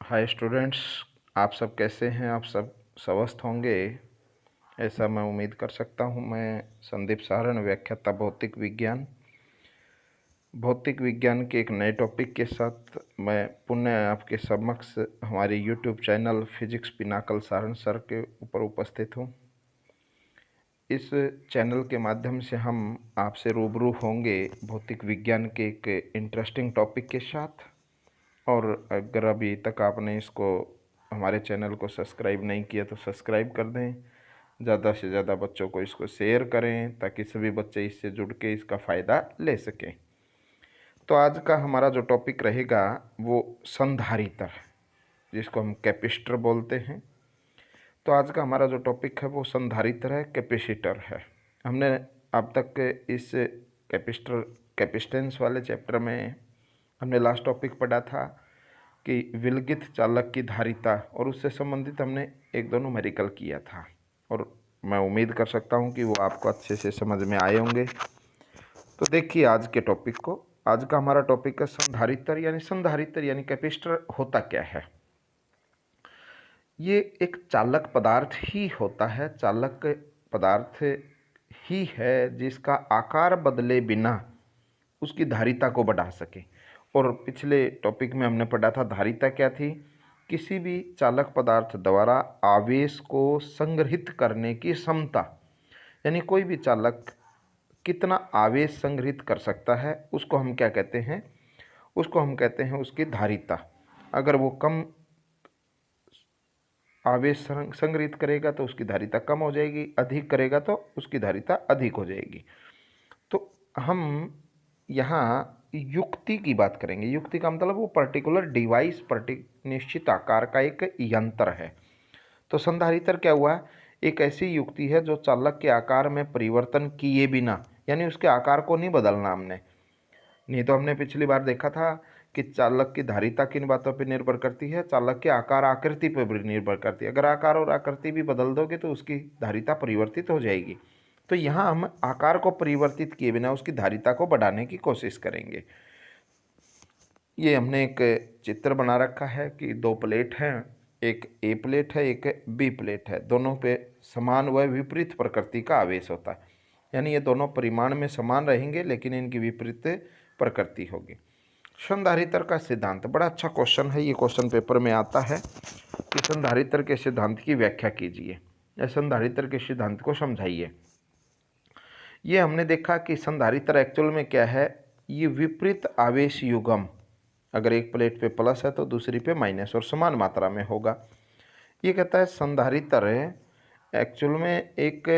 Hi students, आप सब कैसे हैं? आप सब स्वस्थ होंगे ऐसा मैं उम्मीद कर सकता हूं। मैं संदीप सारण, व्याख्याता भौतिक विज्ञान के एक नए टॉपिक के साथ मैं पुनः आपके समक्ष हमारे YouTube channel physics Pinnacle Saran sir के ऊपर उपस्थित हूं। इस चैनल के माध्यम से हम आपसे रूबरू होंगे भौतिक विज्ञान के एक इंटरेस्टिंग टॉपिक के साथ। और अगर अभी तक आपने इसको हमारे चैनल को सब्सक्राइब नहीं किया तो सब्सक्राइब कर दें। ज़्यादा से ज़्यादा बच्चों को इसको शेयर करें ताकि सभी बच्चे इससे जुड़ के इसका फ़ायदा ले सकें। तो आज का हमारा जो टॉपिक रहेगा वो संधारित्र, जिसको हम कैपेसिटर बोलते हैं। तो आज का हमारा जो टॉपिक है वो संधारित्र है, कैपेसिटर है। हमने अब तक इस कैपेसिटेंस वाले चैप्टर में हमने लास्ट टॉपिक पढ़ा था कि विलगित चालक की धारिता, और उससे संबंधित हमने एक दो न्यूमेरिकल किया था, और मैं उम्मीद कर सकता हूं कि वो आपको अच्छे से समझ में आए होंगे। तो देखिए आज के टॉपिक को। आज का हमारा टॉपिक है संधारित्र यानी कैपेसिटर होता क्या है। ये एक चालक पदार्थ ही होता है, चालक पदार्थ ही है जिसका आकार बदले बिना उसकी धारिता को बढ़ा सके। और पिछले टॉपिक में हमने पढ़ा था धारिता क्या थी, किसी भी चालक पदार्थ द्वारा आवेश को संग्रहित करने की क्षमता, यानी कोई भी चालक कितना आवेश संग्रहित कर सकता है उसको हम क्या कहते हैं, उसको हम कहते हैं उसकी धारिता। अगर वो कम आवेश संग्रहित करेगा तो उसकी धारिता कम हो जाएगी, अधिक करेगा तो उसकी धारिता अधिक हो जाएगी। तो हम यहाँ युक्ति की बात करेंगे। युक्ति का मतलब वो पर्टिकुलर डिवाइस, निश्चित आकार का एक यंत्र है। तो संधारित्र क्या हुआ, एक ऐसी युक्ति है जो चालक के आकार में परिवर्तन किए बिना, यानी उसके आकार को नहीं बदलना हमने। नहीं तो हमने पिछली बार देखा था कि चालक की धारिता किन बातों पर निर्भर करती है, चालक के आकार आकृति पर भी निर्भर करती है। अगर आकार और आकृति भी बदल दोगे तो उसकी धारिता परिवर्तित हो जाएगी। तो यहाँ हम आकार को परिवर्तित किए बिना उसकी धारिता को बढ़ाने की कोशिश करेंगे। ये हमने एक चित्र बना रखा है कि दो प्लेट हैं, एक ए प्लेट है, एक बी प्लेट है। दोनों पे समान व विपरीत प्रकृति का आवेश होता है, यानी ये दोनों परिमाण में समान रहेंगे लेकिन इनकी विपरीत प्रकृति होगी। संधारित्र का सिद्धांत, बड़ा अच्छा क्वेश्चन है, ये क्वेश्चन पेपर में आता है कि संधारित्र के सिद्धांत की व्याख्या कीजिए या संधारित्र के सिद्धांत को समझाइए। ये हमने देखा कि संधारित्र एक्चुअल में क्या है, ये विपरीत आवेश युग्म, अगर एक प्लेट पे प्लस है तो दूसरी पे माइनस, और समान मात्रा में होगा। ये कहता है संधारित्र एक्चुअल में एक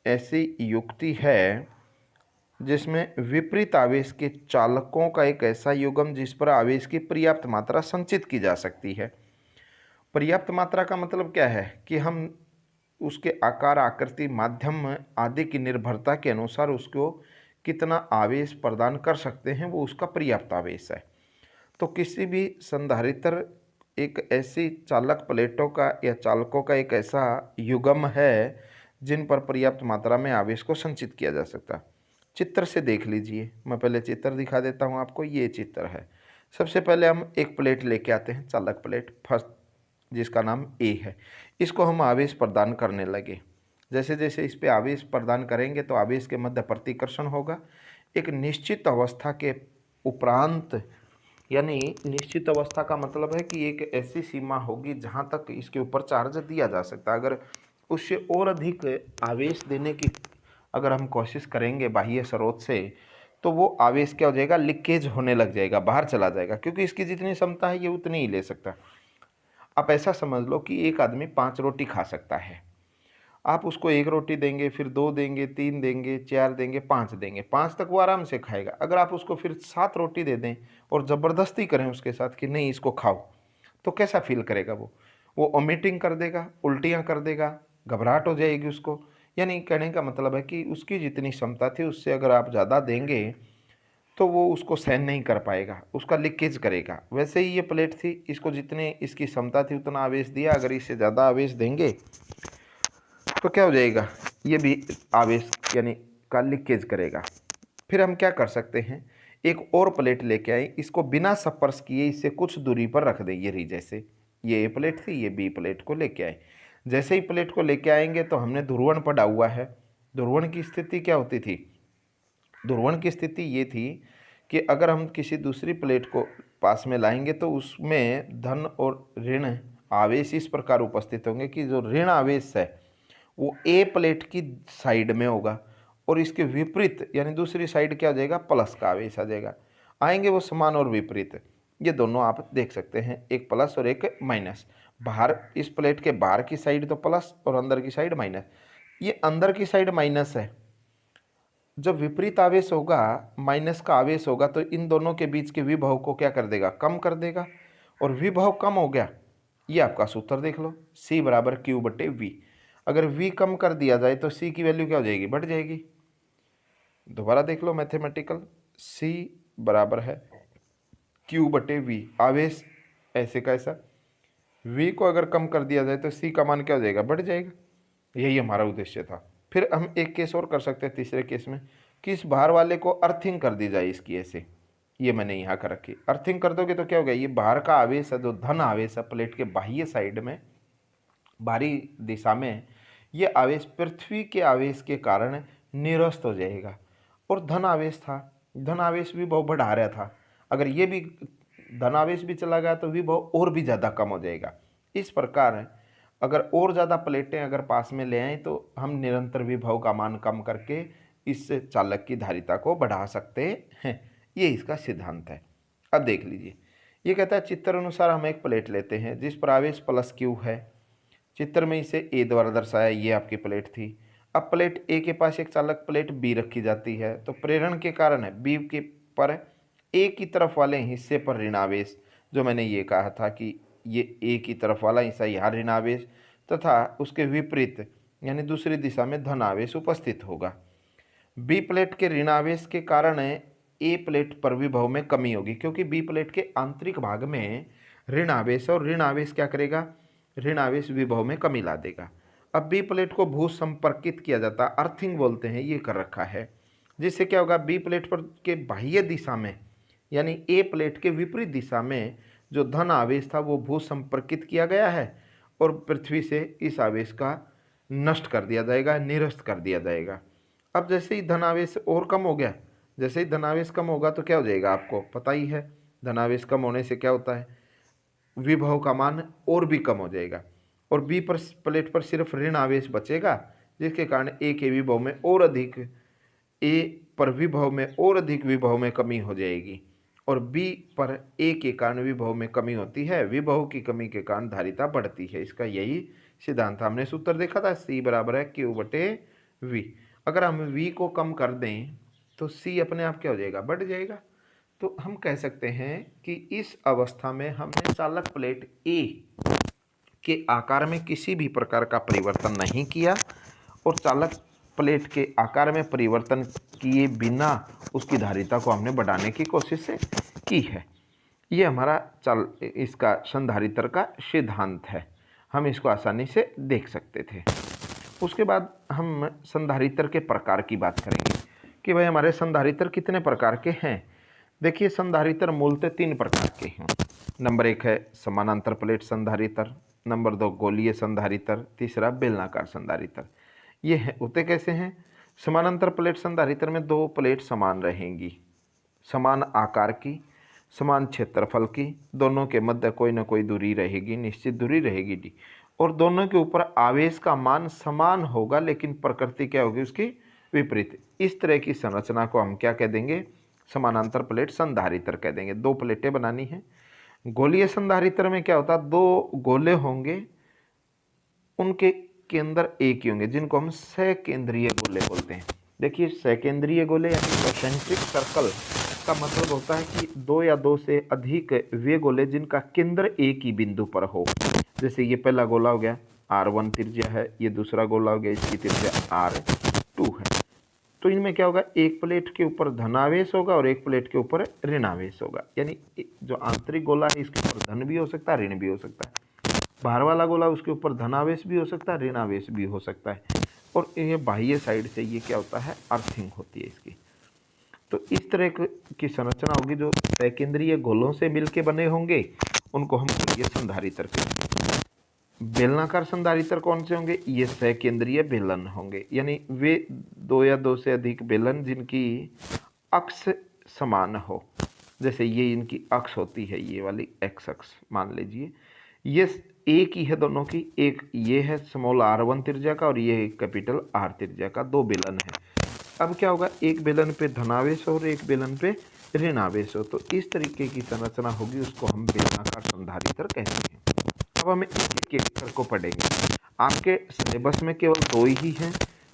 ऐसी युक्ति है जिसमें विपरीत आवेश के चालकों का एक ऐसा युग्म जिस पर आवेश की पर्याप्त मात्रा संचित की जा सकती है। पर्याप्त मात्रा का मतलब क्या है कि हम उसके आकार, आकृति, माध्यम आदि की निर्भरता के अनुसार उसको कितना आवेश प्रदान कर सकते हैं, वो उसका पर्याप्त आवेश है। तो किसी भी संधारित्र एक ऐसी चालक प्लेटों का या चालकों का एक ऐसा युग्म है जिन पर पर्याप्त मात्रा में आवेश को संचित किया जा सकता है। चित्र से देख लीजिए, मैं पहले चित्र दिखा देता हूँ आपको। ये चित्र है। सबसे पहले हम एक प्लेट लेके आते हैं, चालक प्लेट फर्स्ट, जिसका नाम ए है। इसको हम आवेश प्रदान करने लगे। जैसे जैसे इस पर आवेश प्रदान करेंगे तो आवेश के मध्य प्रतिकर्षण होगा। एक निश्चित अवस्था के उपरांत, यानी निश्चित अवस्था का मतलब है कि एक ऐसी सीमा होगी जहाँ तक इसके ऊपर चार्ज दिया जा सकता है। अगर उससे और अधिक आवेश देने की अगर हम कोशिश करेंगे बाह्य स्रोत से, तो वो आवेश क्या हो जाएगा, लीकेज होने लग जाएगा, बाहर चला जाएगा, क्योंकि इसकी जितनी क्षमता है ये उतनी ही ले सकता है। आप ऐसा समझ लो कि एक आदमी 5 रोटी खा सकता है। आप उसको 1 रोटी देंगे, फिर 2 देंगे, 3 देंगे, 4 देंगे, 5 देंगे, 5 तक वो आराम से खाएगा। अगर आप उसको फिर 7 रोटी दे दें और ज़बरदस्ती करें उसके साथ कि नहीं इसको खाओ, तो कैसा फील करेगा वो वोमिटिंग कर देगा, उल्टियाँ कर देगा, घबराहट हो जाएगी उसको। यानी कहने का मतलब है कि उसकी जितनी क्षमता थी उससे अगर आप ज़्यादा देंगे तो वो उसको सहन नहीं कर पाएगा, उसका लीकेज करेगा। वैसे ही ये प्लेट थी, इसको जितने इसकी क्षमता थी उतना आवेश दिया, अगर इससे ज़्यादा आवेश देंगे तो क्या हो जाएगा, ये भी आवेश यानी का लीकेज करेगा। फिर हम क्या कर सकते हैं, एक और प्लेट लेके आए, इसको बिना स्पर्श किए इससे कुछ दूरी पर रख दें। ये रही, जैसे ये ए प्लेट थी, ये बी प्लेट को लेके आए। जैसे ही प्लेट को लेके आएंगे तो हमने ध्रुवण पढ़ा हुआ है। ध्रुवण की स्थिति क्या होती थी? ध्रुवण की स्थिति ये थी कि अगर हम किसी दूसरी प्लेट को पास में लाएंगे तो उसमें धन और ऋण आवेश इस प्रकार उपस्थित होंगे कि जो ऋण आवेश है वो ए प्लेट की साइड में होगा और इसके विपरीत यानी दूसरी साइड क्या हो जाएगा? प्लस का आवेश आ जाएगा। आएंगे वो समान और विपरीत, ये दोनों आप देख सकते हैं, एक प्लस और एक माइनस। बाहर इस प्लेट के बाहर की साइड तो प्लस और अंदर की साइड माइनस। ये अंदर की साइड माइनस है। जब विपरीत आवेश होगा, माइनस का आवेश होगा, तो इन दोनों के बीच के विभव को क्या कर देगा? कम कर देगा। और विभव कम हो गया, ये आपका सूत्र देख लो, C बराबर Q बटे V। अगर V कम कर दिया जाए तो C की वैल्यू क्या हो जाएगी? बढ़ जाएगी। दोबारा देख लो मैथमेटिकल, C बराबर है Q बटे V, आवेश ऐसे का ऐसा, V को अगर कम कर दिया जाए तो C का मान क्या हो जाएगा? बढ़ जाएगा। यही हमारा उद्देश्य था। फिर हम एक केस और कर सकते हैं, तीसरे केस में, कि इस बाहर वाले को अर्थिंग कर दी जाए इसकी ऐसे। ये मैंने यहाँ कर रखी। अर्थिंग कर दोगे तो क्या होगा? ये बाहर का आवेश है, जो धन आवेश है प्लेट के बाह्य साइड में, बाहरी दिशा में, ये आवेश पृथ्वी के आवेश के कारण निरस्त हो जाएगा। और धन आवेश था, धन आवेश भी बहुत बढ़ा रहा था। अगर ये भी धन आवेश भी चला गया तो विभव और भी ज़्यादा कम हो जाएगा। इस प्रकार अगर और ज़्यादा प्लेटें अगर पास में ले आएँ तो हम निरंतर विभव का मान कम करके इस चालक की धारिता को बढ़ा सकते हैं। ये इसका सिद्धांत है। अब देख लीजिए, ये कहता है चित्र अनुसार हम एक प्लेट लेते हैं जिस पर आवेश प्लस Q है। चित्र में इसे ए द्वारा दर्शाया, ये आपकी प्लेट थी। अब प्लेट ए के पास एक चालक प्लेट बी रखी जाती है, तो प्रेरण के कारण है बी के पर ए की तरफ वाले हिस्से पर ऋण आवेश, जो मैंने ये कहा था कि ये ए की तरफ वाला हिस्सा यहाँ ऋण आवेश तथा उसके विपरीत यानी दूसरी दिशा में धन आवेश उपस्थित होगा। बी प्लेट के ऋण आवेश के कारण ए प्लेट पर विभव में कमी होगी, क्योंकि बी प्लेट के आंतरिक भाग में ऋण आवेश, और ऋण आवेश क्या करेगा? ऋण आवेश विभव में कमी ला देगा। अब बी प्लेट को भू संपर्कित किया जाता, अर्थिंग बोलते हैं, ये कर रखा है, जिससे क्या होगा? बी प्लेट पर के बाह्य दिशा में यानी ए प्लेट के विपरीत दिशा में जो धन आवेश था वो भू संपर्कित किया गया है और पृथ्वी से इस आवेश का नष्ट कर दिया जाएगा, निरस्त कर दिया जाएगा। अब जैसे ही धनावेश और कम हो गया, जैसे ही धनावेश कम होगा तो क्या हो जाएगा? आपको पता ही है, धनावेश कम होने से क्या होता है? विभव का मान और भी कम हो जाएगा और बी पर प्लेट पर सिर्फ ऋण आवेश बचेगा, जिसके कारण ए के विभव में और अधिक, ए पर विभव में और अधिक विभव में कमी हो जाएगी और बी पर ए के कारण विभव में कमी होती है। विभव की कमी के कारण धारिता बढ़ती है। इसका यही सिद्धांत, हमने सूत्र देखा था, C बराबर है Q बटे V। अगर हम V को कम कर दें तो C अपने आप क्या हो जाएगा? बढ़ जाएगा। तो हम कह सकते हैं कि इस अवस्था में हमने चालक प्लेट A के आकार में किसी भी प्रकार का परिवर्तन नहीं किया और चालक प्लेट के आकार में परिवर्तन किए बिना उसकी धारिता को हमने बढ़ाने की कोशिश की है। ये हमारा इसका संधारित्र का सिद्धांत है, हम इसको आसानी से देख सकते थे। उसके बाद हम संधारित्र के प्रकार की बात करेंगे कि भाई हमारे संधारित्र कितने प्रकार के हैं। देखिए, संधारित्र मूलतः 3 प्रकार के हैं। नंबर 1 है समानांतर प्लेट संधारित्र, नंबर 2 गोलीय संधारित्र, तीसरा बेलनाकार संधारित्र। ये होते कैसे हैं? समानांतर प्लेट संधारित्र में 2 प्लेट समान रहेंगी, समान आकार की, समान क्षेत्रफल की, दोनों के मध्य कोई ना कोई दूरी रहेगी, निश्चित दूरी रहेगी डी, और दोनों के ऊपर आवेश का मान समान होगा, लेकिन प्रकृति क्या होगी उसकी? विपरीत। इस तरह की संरचना को हम क्या कह देंगे? समानांतर प्लेट संधारित्र कह देंगे। 2 प्लेटें बनानी है। गोलीय संधारित्र में क्या होता है? 2 गोले होंगे, उनके केंद्र एक ही होंगे, जिनको हम सकेंद्रीय गोले बोलते हैं। देखिए, सकेंद्रीय गोले यानी कंसेंट्रिक सर्कल का मतलब होता है कि 2 या 2 से अधिक वे गोले जिनका केंद्र एक ही बिंदु पर हो। जैसे ये पहला गोला हो गया, R1 त्रिज्या है, ये दूसरा गोला हो गया, इसकी त्रिज्या R2 है। तो इनमें क्या होगा? एक प्लेट के ऊपर धनावेश होगा और एक प्लेट के ऊपर ऋणावेश होगा। यानी जो आंतरिक गोला है इसके ऊपर धन भी हो सकता है, ऋण भी हो सकता है। बाहर वाला गोला उसके ऊपर धनावेश भी हो सकता है, ऋणावेश भी हो सकता है। और ये बाह्य साइड से ये क्या होता है? अर्थिंग होती है इसकी। तो इस तरह की संरचना होगी जो सकेंद्रीय गोलों से मिलके बने होंगे, उनको हम गोलीय संधारित्र कहते हैं। बेलनाकार संधारित्र कौन से होंगे? ये सकेंद्रीय बेलन होंगे, यानी वे दो या दो से अधिक बेलन जिनकी अक्ष समान हो। जैसे ये इनकी अक्ष होती है, ये वाली एक्स अक्ष मान लीजिए, ये एक ही है दोनों की, एक ये है स्मॉल r1 त्रिज्या का और ये कैपिटल R त्रिज्या का, दो बेलन है। अब क्या होगा, एक बेलन पे धनावेश और एक बेलन पे ऋणावेश हो, तो इस तरीके की संरचना होगी, उसको हम बेलनाकार संधारित्र कहते हैं। अब हमें एक एक को पढ़ेंगे। आपके सिलेबस में केवल दो ही हैं,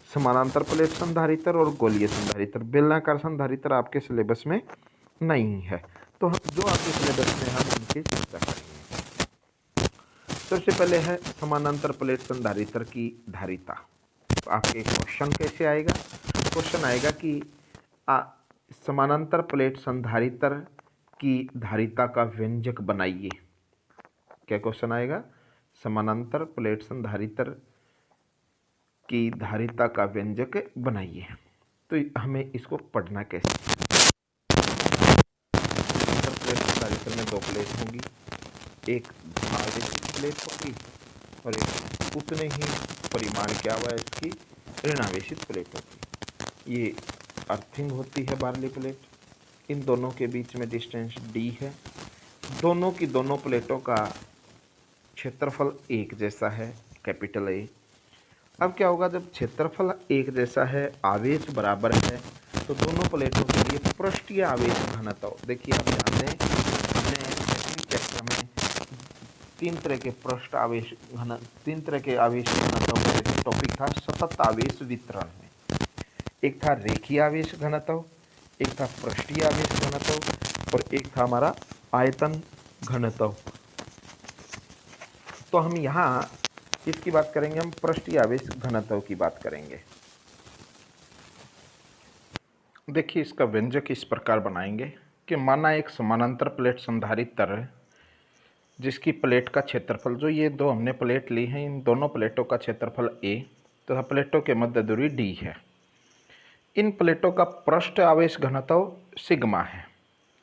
समानांतर प्लेट संधारित्र और गोलीय संधारित्र। बेलनाकार संधारित्र आपके सिलेबस में नहीं है, तो जो आपके सिलेबस में हम उनकी चर्चा करेंगे। सबसे पहले है समानांतर प्लेट संधारित्र की धारिता। तो आपके क्वेश्चन कैसे आएगा? क्वेश्चन आएगा कि समानांतर प्लेट संधारित्र की धारिता का व्यंजक बनाइए। क्या क्वेश्चन आएगा? समानांतर प्लेट संधारित्र की धारिता का व्यंजक बनाइए। तो हमें इसको पढ़ना कैसे? समानांतर प्लेट संधारित्र में दो प्लेट होंगी, एक आवेशित प्लेट होगी और एक उतने ही परिमाण क्या हुआ इसकी ऋणावेशित प्लेट होगी। ये अर्थिंग होती है बारली प्लेट। इन दोनों के बीच में डिस्टेंस d है। दोनों की दोनों प्लेटों का क्षेत्रफल एक जैसा है, कैपिटल A। अब क्या होगा, जब क्षेत्रफल एक जैसा है, आवेश बराबर है, तो दोनों प्लेटों के लिए पृष्ठीय आवेश घनत्व, देखिए आप ध्यान दें, हमने कक्षा में तीन तरह के आवेश घनत्व का टॉपिक था सतत आवेश वितरण में। एक था रेखीय आवेश घनत्व, एक था पृष्ठीय आवेश घनत्व और एक था हमारा आयतन घनत्व। तो हम यहाँ इसकी बात करेंगे, हम पृष्ठीय आवेश घनत्व की बात करेंगे। देखिए इसका व्यंजक इस प्रकार बनाएंगे कि माना एक समानांतर प्लेट संधारित्र जिसकी प्लेट का क्षेत्रफल, जो ये दो हमने प्लेट ली हैं, इन दोनों प्लेटों का क्षेत्रफल A तथा प्लेटों के मध्य दूरी D है। इन प्लेटों का पृष्ठ आवेश घनत्व सिग्मा है,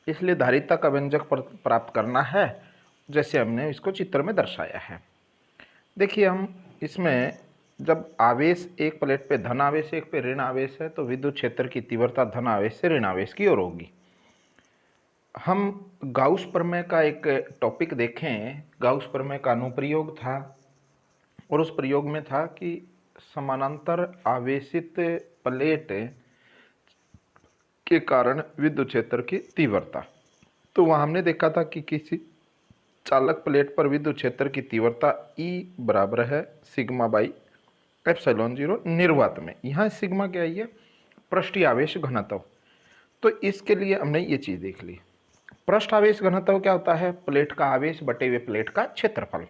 इसलिए धारिता का व्यंजक प्राप्त करना है जैसे हमने इसको चित्र में दर्शाया है। देखिए हम इसमें जब आवेश एक प्लेट पे धन आवेश एक पे ऋण आवेश है, तो विद्युत क्षेत्र की तीव्रता धन आवेश से ऋण आवेश की ओर होगी। हम गाउस प्रमेय का एक टॉपिक देखें, गाउस प्रमेय का अनुप्रयोग था और उस प्रयोग में था कि समानांतर आवेशित प्लेट के कारण विद्युत क्षेत्र की तीव्रता, तो वहाँ हमने देखा था कि किसी चालक प्लेट पर विद्युत क्षेत्र की तीव्रता E बराबर है सिग्मा बाई एप्सिलॉन 0 निर्वात में। यहाँ सिग्मा क्या है? पृष्ठीय आवेश घनत्व। तो इसके लिए हमने ये चीज़ देख ली। पृष्ठ आवेश घनत्व क्या होता है? प्लेट का आवेश बटे हुए प्लेट का क्षेत्रफल।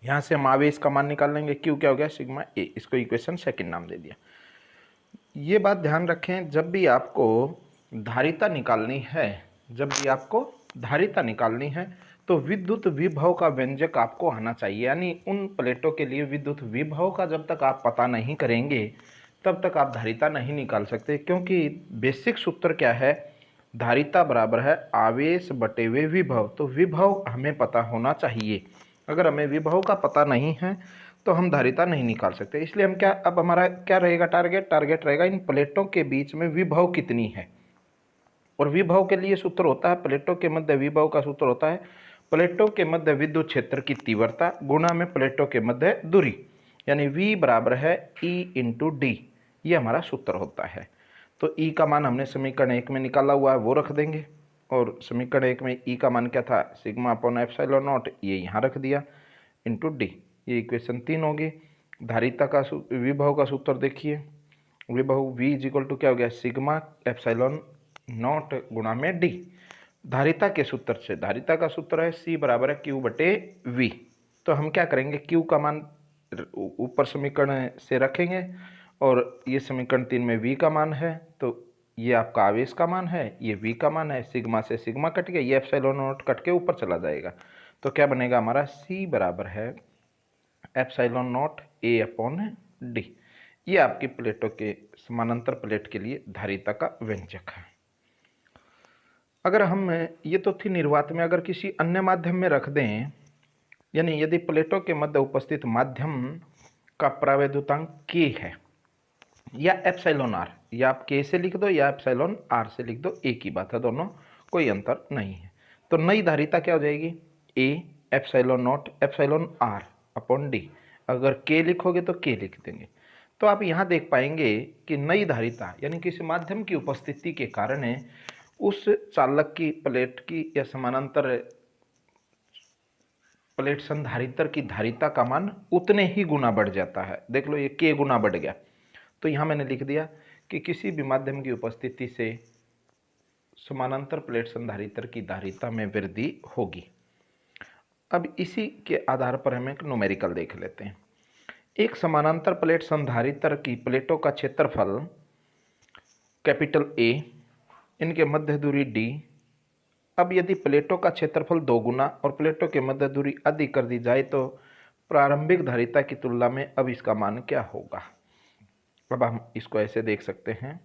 यहाँ से हम आवेश का मान निकाल लेंगे, क्यू क्या हो गया? Sigma A। इसको इक्वेशन सेकंड नाम दे दिया। ये बात ध्यान रखें, जब भी आपको धारिता निकालनी है, तो विद्युत विभव का व्यंजक आपको आना चाहिए। यानी उन प्लेटों के लिए विद्युत विभव का जब तक आप पता नहीं करेंगे तब तक आप धारिता नहीं निकाल सकते, क्योंकि बेसिक सूत्र क्या है? धारिता बराबर है आवेश बटे हुए विभव। तो विभव हमें पता होना चाहिए। अगर हमें विभव का पता नहीं है तो हम धारिता नहीं निकाल सकते। इसलिए हम क्या, अब हमारा क्या रहेगा टारगेट रहेगा इन प्लेटों के बीच में विभव कितनी है। और विभव के लिए सूत्र होता है, प्लेटों के मध्य विभव का सूत्र होता है प्लेटों के मध्य विद्युत क्षेत्र की तीव्रता गुणा में प्लेटों के मध्य दूरी, यानी V बराबर है E इंटू डी। ये हमारा सूत्र होता है। तो E का मान हमने समीकरण 1 में निकाला हुआ है, वो रख देंगे। और समीकरण 1 में E का मान क्या था? सिग्मा अपॉन एप्सिलॉन नॉट, ये यहाँ रख दिया, इंटू डी। ये इक्वेशन 3 होगी। धारिता का विभव का सूत्र देखिए, विभव V इज इक्वल टू क्या हो गया? सिग्मा एप्सिलॉन नॉट गुणा में डी। धारिता के सूत्र से, धारिता का सूत्र है C बराबर है Q बटे V। तो हम क्या करेंगे, Q का मान ऊपर समीकरण से रखेंगे और ये समीकरण 3 में V का मान है, तो ये आपका आवेश का मान है, ये V का मान है। सिग्मा से सिग्मा कट गया, ये एप्सिलॉन नॉट कट के ऊपर चला जाएगा। तो क्या बनेगा हमारा? C बराबर है epsilon not A upon D. ये आपकी प्लेटों के समानांतर प्लेट के लिए धारिता का व्यंजक है। अगर हम ये तो थी निर्वात में, अगर किसी अन्य माध्यम में रख दें, यानी यदि प्लेटों के मध्य उपस्थित माध्यम का प्रावैधुतांक k है या एप्सिलॉन आर, या आप k से लिख दो या एप्सिलॉन आर से लिख दो, एक ही बात है, दोनों कोई अंतर नहीं है। तो नई धारिता क्या हो जाएगी, a epsilon not epsilon R upon D. अगर k लिखोगे तो k लिख देंगे। तो आप यहाँ देख पाएंगे कि नई धारिता यानी किसी माध्यम की उपस्थिति के कारण उस चालक की प्लेट की या समानांतर प्लेट संधारित्र की धारिता का मान उतने ही गुना बढ़ जाता है। देख लो ये k गुना बढ़ गया। तो यहाँ मैंने लिख दिया कि किसी भी माध्यम की उपस्थिति से समानांतर प्लेट संधारित्र की धारिता में वृद्धि होगी। अब इसी के आधार पर हम एक न्यूमेरिकल देख लेते हैं। एक समानांतर प्लेट संधारित्र की प्लेटों का क्षेत्रफल कैपिटल A, इनके मध्य दूरी D। अब यदि प्लेटों का क्षेत्रफल 2 गुना और प्लेटों के मध्य दूरी अधिक कर दी जाए तो प्रारंभिक धारिता की तुलना में अब इसका मान क्या होगा। अब हम इसको ऐसे देख सकते हैं,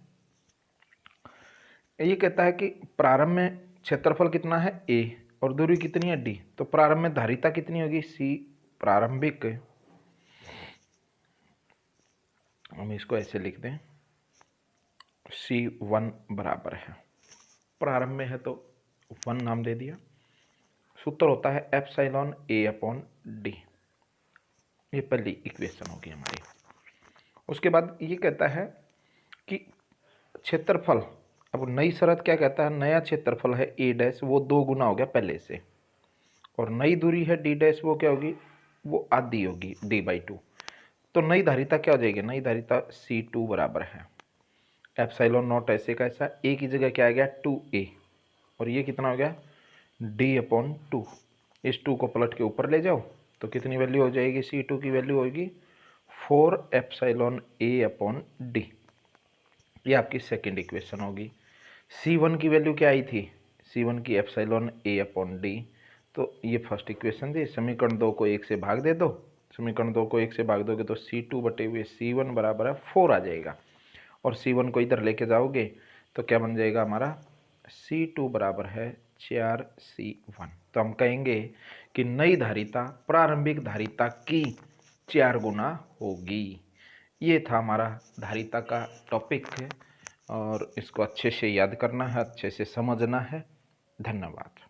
ये कहता है कि प्रारंभ में क्षेत्रफल कितना है A और दूरी कितनी है D, तो प्रारंभ में धारिता कितनी होगी C प्रारंभिक, हम इसको ऐसे लिख दें C1 बराबर है, प्रारंभ में है तो 1 नाम दे दिया। सूत्र होता है एप्सिलॉन A अपॉन D, ये पहली इक्वेशन होगी हमारी। उसके बाद ये कहता है कि क्षेत्रफल, अब नई शरत क्या कहता है, नया क्षेत्रफल है A डैश वो 2 गुना हो गया पहले से, और नई दूरी है D डैश वो क्या होगी, वो आधी होगी D/2। तो नई धारिता क्या हो जाएगी, नई धारिता C2 बराबर है एप्सिलॉन नॉट ऐसे का ऐसा, A की जगह क्या आ गया 2A, और ये कितना हो गया D/2। इस 2 को पलट के ऊपर ले जाओ तो कितनी वैल्यू हो जाएगी, C2 की वैल्यू होगी 4 एप्सिलॉन A अपॉन D। ये आपकी सेकेंड इक्वेशन होगी। C1 की वैल्यू क्या आई थी, C1 की एप्सिलॉन A अपॉन D, तो ये फर्स्ट इक्वेशन थी। समीकरण 2 को 1 से भाग दे दो, समीकरण 2 को 1 से भाग दोगे तो C2 बटे हुए C1 बराबर है 4 आ जाएगा, और C1 को इधर लेके जाओगे तो क्या बन जाएगा हमारा, C2 बराबर है 4C1। तो हम कहेंगे कि नई धारिता प्रारंभिक धारिता की 4 गुना होगी। ये था हमारा धारिता का टॉपिक है, और इसको अच्छे से याद करना है, अच्छे से समझना है। धन्यवाद।